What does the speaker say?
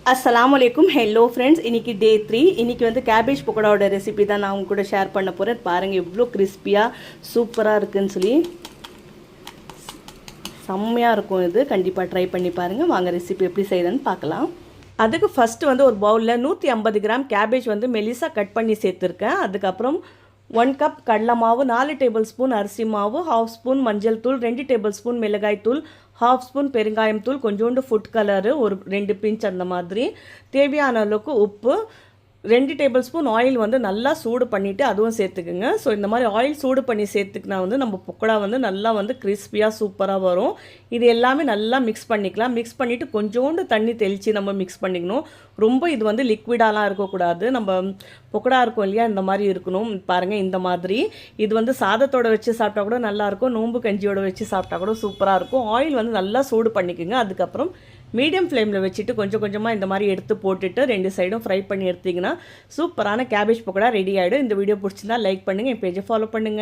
அஸ்ஸலாமு அலைக்கும். Hello friends, இன்றைக்கி டே 3. இன்றைக்கி வந்து கேபேஜ் பக்கோடாவோட ரெசிபி தான் நான் உங்க கூட ஷேர் பண்ண போகிறேன். பாருங்கள் எவ்வளோ கிறிஸ்பியாக சூப்பராக இருக்குதுன்னு சொல்லி. செம்மையாக இருக்கும். இது கண்டிப்பாக ட்ரை பண்ணி பாருங்கள். வாங்க ரெசிபி எப்படி செய்யுதுன்னு பார்க்கலாம். அதுக்கு ஃபஸ்ட்டு வந்து ஒரு பவுலில் 150 கிராம் கேபேஜ் வந்து மெலிசாக கட் பண்ணி சேர்த்துருக்கேன். அதுக்கப்புறம் 1 கப் கடலை மாவு, 4 டேபிள் ஸ்பூன் அரிசி மாவு, 1/2 ஸ்பூன் மஞ்சள் தூள், 2 டேபிள் ஸ்பூன் மிளகாய் தூள், 1/2 ஸ்பூன் பெருங்காயம் தூள், கொஞ்சோண்டு ஃபுட் கலரு ஒரு 2 பிஞ்ச் அந்த மாதிரி, தேவையான அளவுக்கு உப்பு, 2 டேபிள் ஸ்பூன் ஆயில் வந்து நல்லா சூடு பண்ணிவிட்டு அதுவும் சேர்த்துக்குங்க. ஸோ இந்த மாதிரி ஆயில் சூடு பண்ணி சேர்த்துக்கினா வந்து நம்ம பக்கோடா வந்து நல்லா வந்து கிறிஸ்பியாக சூப்பராக வரும். இது எல்லாமே நல்லா மிக்ஸ் பண்ணிக்கலாம். மிக்ஸ் பண்ணிவிட்டு கொஞ்சோண்டு தண்ணி தெளித்து நம்ம மிக்ஸ் பண்ணிக்கணும். ரொம்ப இது வந்து லிக்விடாலாம் இருக்கக்கூடாது. நம்ம பக்கோடா இருக்கும் இல்லையா, இந்த மாதிரி இருக்கணும். பாருங்கள் இந்த மாதிரி. இது வந்து சாதத்தோடு வச்சு சாப்பிட்டா கூட நல்லாயிருக்கும். நோம்பு கஞ்சியோடு வச்சு சாப்பிட்டா கூட சூப்பராக இருக்கும். ஆயில் வந்து நல்லா சூடு பண்ணிக்கோங்க. அதுக்கப்புறம் மீடியம் ஃப்ளேமில் வச்சுட்டு கொஞ்சம் கொஞ்சமாக இந்த மாதிரி எடுத்து போட்டுட்டு 2 சைடும் ஃப்ரை பண்ணி எடுத்திங்கன்னா சூப்பரான கேபேஜ் பக்கோடா ரெடி ஆகிடும். இந்த வீடியோ பிடிச்சிருந்தா லைக் பண்ணுங்கள், என் பேஜை ஃபாலோ பண்ணுங்கள்.